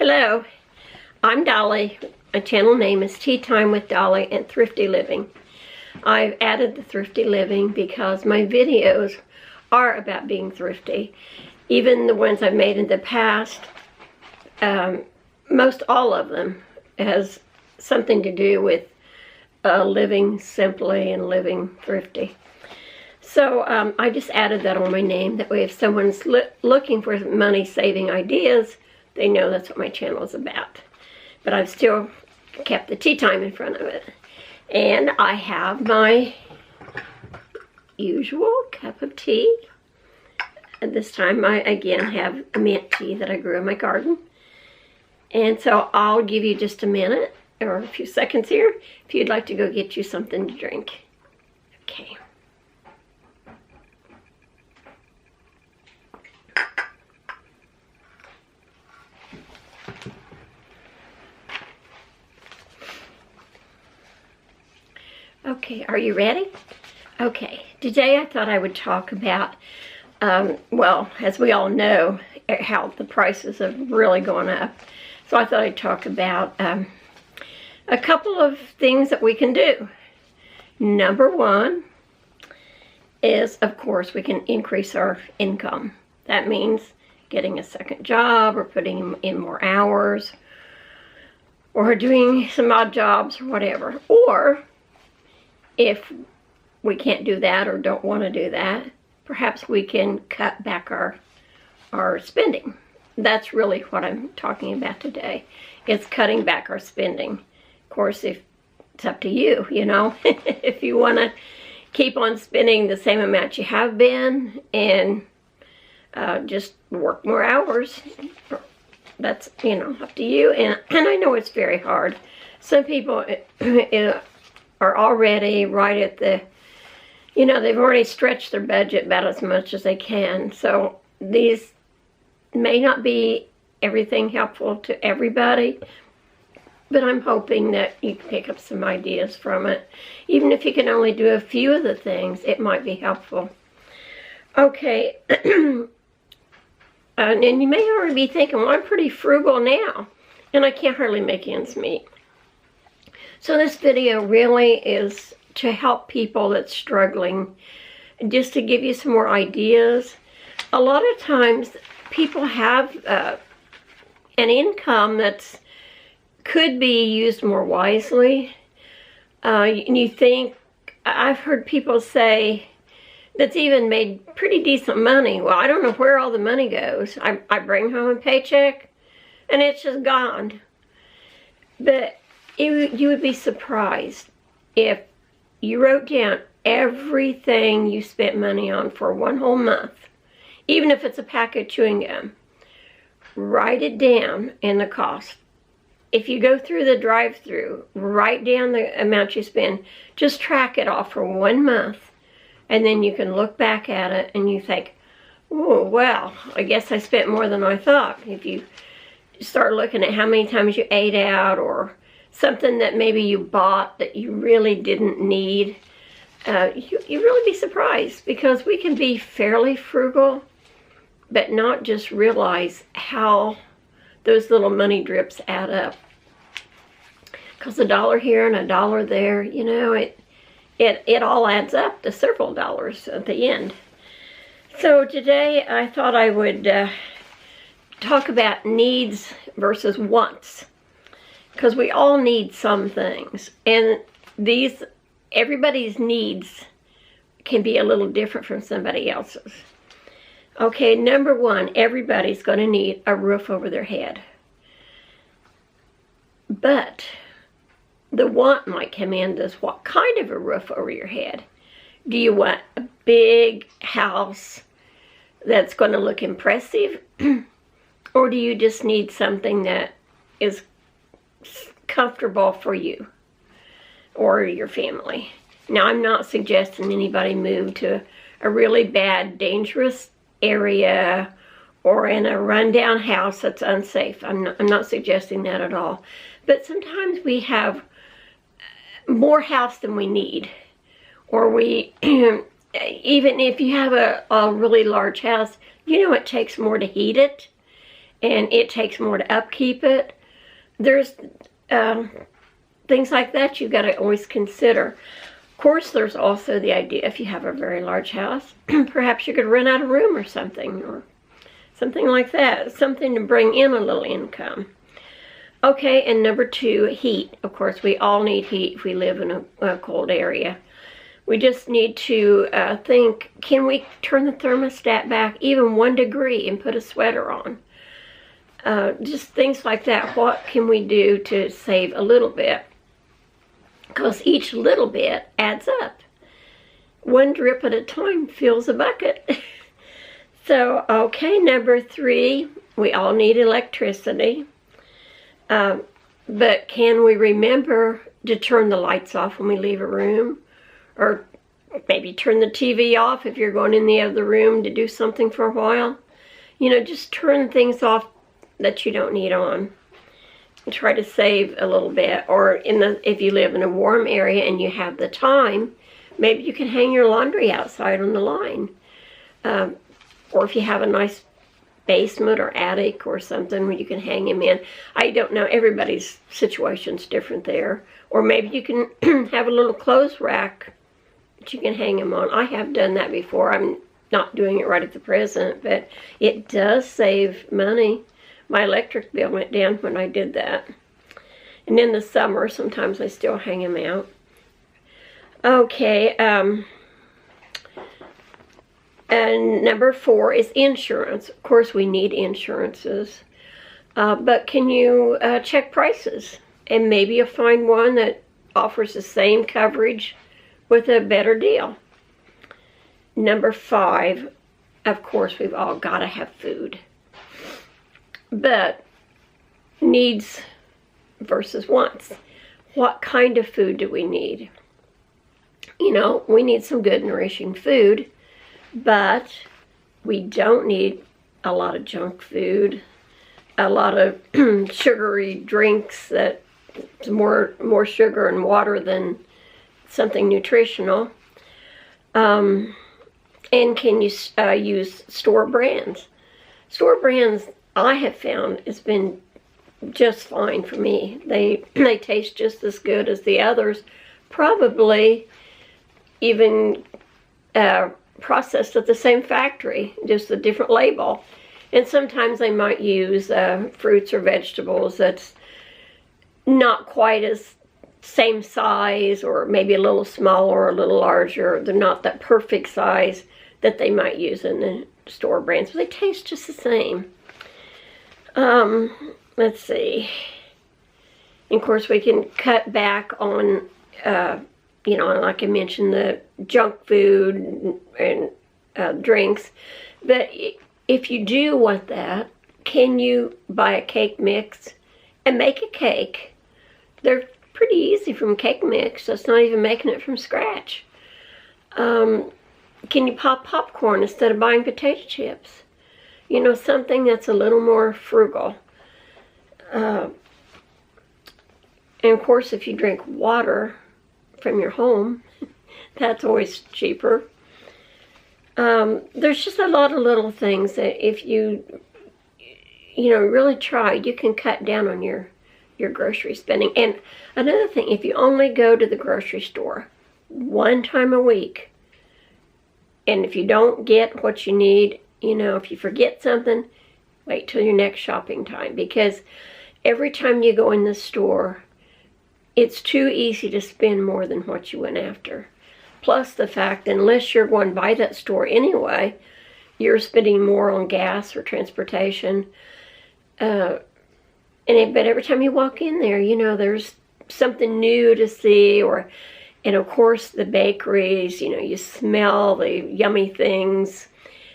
Hello, I'm Dolly. My channel name is Tea Time with Dolly and Thrifty Living. I've added the thrifty living because my videos are about being thrifty. Even the ones I've made in the past, most all of them has something to do with living simply and living thrifty. So I just added that on my name. That way if someone's looking for money-saving ideas, they know that's what my channel is about. But I've still kept the tea time in front of it. And I have my usual cup of tea. And this time I again have a mint tea that I grew in my garden. And so I'll give you just a minute or a few seconds here if you'd like to go get you something to drink. Okay. Okay, are you ready? Okay, today I thought I would talk about, well, as we all know, how the prices have really gone up. So I thought I'd talk about a couple of things that we can do. Number one is, of course, we can increase our income. That means getting a second job or putting in more hours or doing some odd jobs or whatever. Or if we can't do that or don't want to do that, perhaps we can cut back our spending. That's really what I'm talking about today. It's cutting back our spending. Of course, if it's up to you, you know. If you want to keep on spending the same amount you have been and just work more hours, that's, you know, up to you. And I know it's very hard. Some people are already right at the, you know, they've already stretched their budget about as much as they can. So these may not be everything helpful to everybody, but I'm hoping that you can pick up some ideas from it. Even if you can only do a few of the things, it might be helpful. Okay, and you may already be thinking, well, I'm pretty frugal now, and I can't hardly make ends meet. So this video really is to help people that's struggling, just to give you some more ideas. A lot of times people have an income that's could be used more wisely. And you think, I've heard people say that's even made pretty decent money. Well, I don't know where all the money goes. I bring home a paycheck and it's just gone. But you would be surprised if you wrote down everything you spent money on for one whole month, even if it's a pack of chewing gum. Write it down and the cost. If you go through the drive-thru, write down the amount you spend. Just track it off for 1 month, and then you can look back at it and you think, oh, well, I guess I spent more than I thought. If you start looking at how many times you ate out or something that maybe you bought that you really didn't need, you really be surprised, because we can be fairly frugal but not just realize how those little money drips add up. Because $1 here and $1 there, you know, it all adds up to several dollars at the end. So today I thought I would talk about needs versus wants. Because we all need some things, and everybody's needs can be a little different from somebody else's. Okay, number one, everybody's going to need a roof over their head. But the want might come in as what kind of a roof over your head? Do you want a big house that's going to look impressive? Or do you just need something that is comfortable for you or your family? Now, I'm not suggesting anybody move to a really bad, dangerous area or in a rundown house that's unsafe. I'm not suggesting that at all. But sometimes we have more house than we need. Or we, even if you have a really large house, you know it takes more to heat it. and it takes more to upkeep it. There's things like that you've got to always consider. Of course, there's also the idea if you have a very large house, perhaps you could rent out a room or something like that. Something to bring in a little income. Okay, and number 2, heat. Of course, we all need heat if we live in a cold area. We just need to think, can we turn the thermostat back even 1 degree and put a sweater on? Just things like that. What can we do to save a little bit? Because each little bit adds up. 1 drip at a time fills a bucket. So, okay, number 3, we all need electricity. But can we remember to turn the lights off when we leave a room? Or maybe turn the TV off if you're going in the other room to do something for a while. You know, just turn things off that you don't need on. And try to save a little bit. Or if you live in a warm area and you have the time, maybe you can hang your laundry outside on the line. Or if you have a nice basement or attic or something where you can hang them in. I don't know, everybody's situation's different there. Or maybe you can have a little clothes rack that you can hang them on. I have done that before. I'm not doing it right at the present, but it does save money. My electric bill went down when I did that. And in the summer, sometimes I still hang them out. Okay, and number 4 is insurance. Of course, we need insurances. But can you check prices? And maybe you'll find one that offers the same coverage with a better deal. Number 5, of course, we've all got to have food. But needs versus wants. What kind of food do we need? You know, we need some good nourishing food, but we don't need a lot of junk food, a lot of sugary drinks that more sugar and water than something nutritional. And can you use store brands? Store brands, I have found, has been just fine for me. They taste just as good as the others, probably even processed at the same factory, just a different label. And sometimes they might use fruits or vegetables that's not quite as same size, or maybe a little smaller or a little larger. They're not that perfect size that they might use in the store brands, but they taste just the same. Let's see. And of course, we can cut back on, you know, like I mentioned, the junk food and drinks. But if you do want that, can you buy a cake mix and make a cake? They're pretty easy from cake mix. That's not even making it from scratch. Can you pop popcorn instead of buying potato chips? You know, something that's a little more frugal. And of course, if you drink water from your home, that's always cheaper. There's just a lot of little things that if you know, really try, you can cut down on your grocery spending. And another thing, if you only go to the grocery store 1 time a week, and if you don't get what you need, you know, if you forget something, wait till your next shopping time, because every time you go in the store, it's too easy to spend more than what you went after. Plus the fact, unless you're going by that store anyway, you're spending more on gas or transportation. But every time you walk in there, you know, there's something new to see, and of course the bakeries, you know, you smell the yummy things.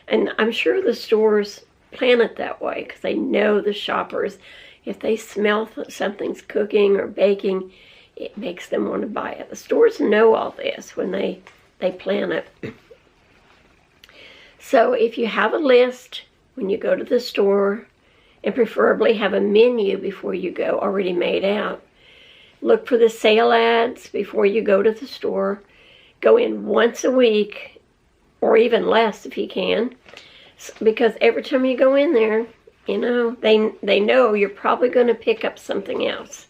And I'm sure the stores plan it that way because they know the shoppers, if they smell something's cooking or baking, it makes them want to buy it. The stores know all this when they plan it. So if you have a list when you go to the store, and preferably have a menu before you go already made out. Look for the sale ads before you go to the store. Go in once a week, or even less if you can, because every time you go in there, You know, they know you're probably going to pick up something else.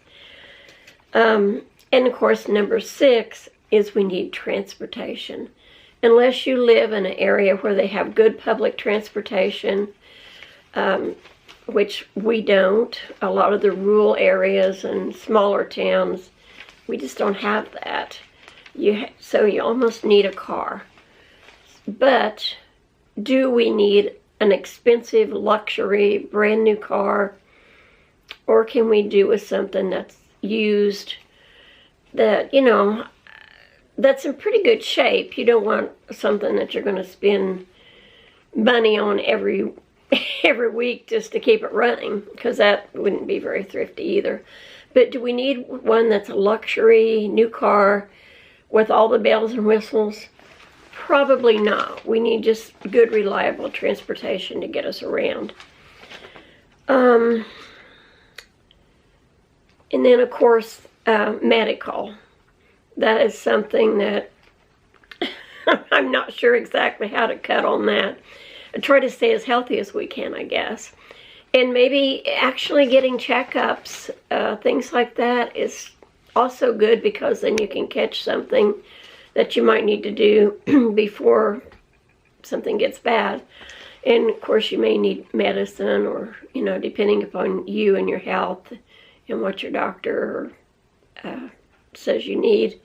And of course, number 6 is we need transportation. Unless you live in an area where they have good public transportation, which we don't. A lot of the rural areas and smaller towns, we just don't have that. So you almost need a car. But do we need an expensive, luxury, brand new car? Or can we do with something that's used, that, you know, that's in pretty good shape? You don't want something that you're going to spend money on every week just to keep it running, because that wouldn't be very thrifty either. But do we need one that's a luxury new car with all the bells and whistles? Probably not. We need just good, reliable transportation to get us around. And then, of course, medical. That is something that I'm not sure exactly how to cut on that. I try to stay as healthy as we can, I guess. And maybe actually getting checkups, things like that is also good, because then you can catch something that you might need to do before something gets bad. And of course you may need medicine, or, you know, depending upon you and your health and what your doctor says you need.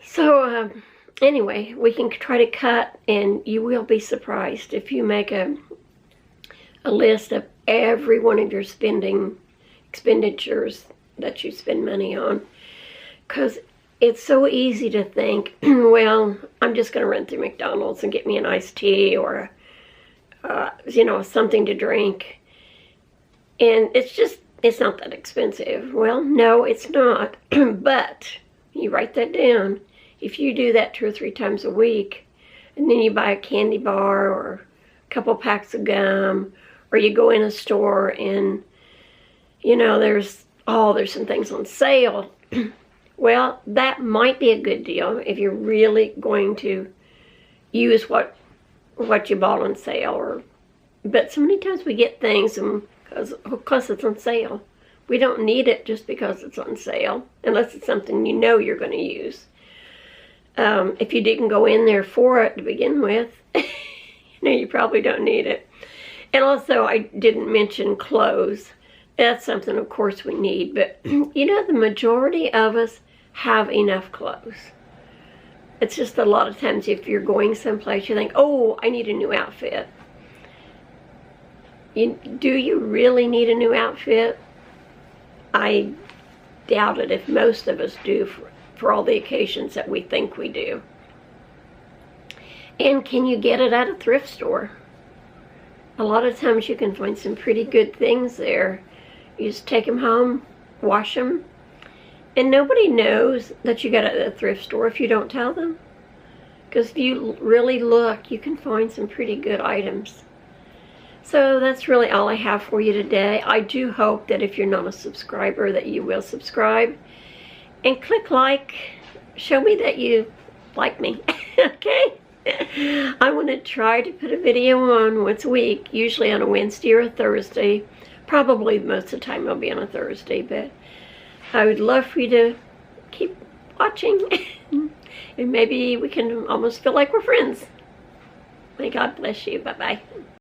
So anyway, we can try to cut, and you will be surprised if you make a list of every one of your expenditures that you spend money on. Because it's so easy to think, well, I'm just going to run through McDonald's and get me an iced tea, or, you know, something to drink. And it's not that expensive. Well, no, it's not. But you write that down. If you do that 2 or 3 times a week, and then you buy a candy bar or a couple packs of gum, or you go in a store and, you know, there's some things on sale. Well, that might be a good deal if you're really going to use what you bought on sale. But so many times we get things because it's on sale. We don't need it just because it's on sale, unless it's something you know you're going to use. If you didn't go in there for it to begin with, you know, you probably don't need it. And also, I didn't mention clothes. That's something, of course, we need. But, you know, the majority of us have enough clothes. It's just a lot of times if you're going someplace, you think, oh, I need a new outfit. Do you really need a new outfit? I doubt it if most of us do for all the occasions that we think we do. And can you get it at a thrift store? A lot of times you can find some pretty good things there. You just take them home, wash them, and nobody knows that you got it at a thrift store if you don't tell them. Because if you really look, you can find some pretty good items. So that's really all I have for you today. I do hope that if you're not a subscriber, that you will subscribe and click like. Show me that you like me. Okay? I want to try to put a video on once a week, usually on a Wednesday or a Thursday. Probably most of the time it'll be on a Thursday, but I would love for you to keep watching. And maybe we can almost feel like we're friends. May God bless you. Bye-bye.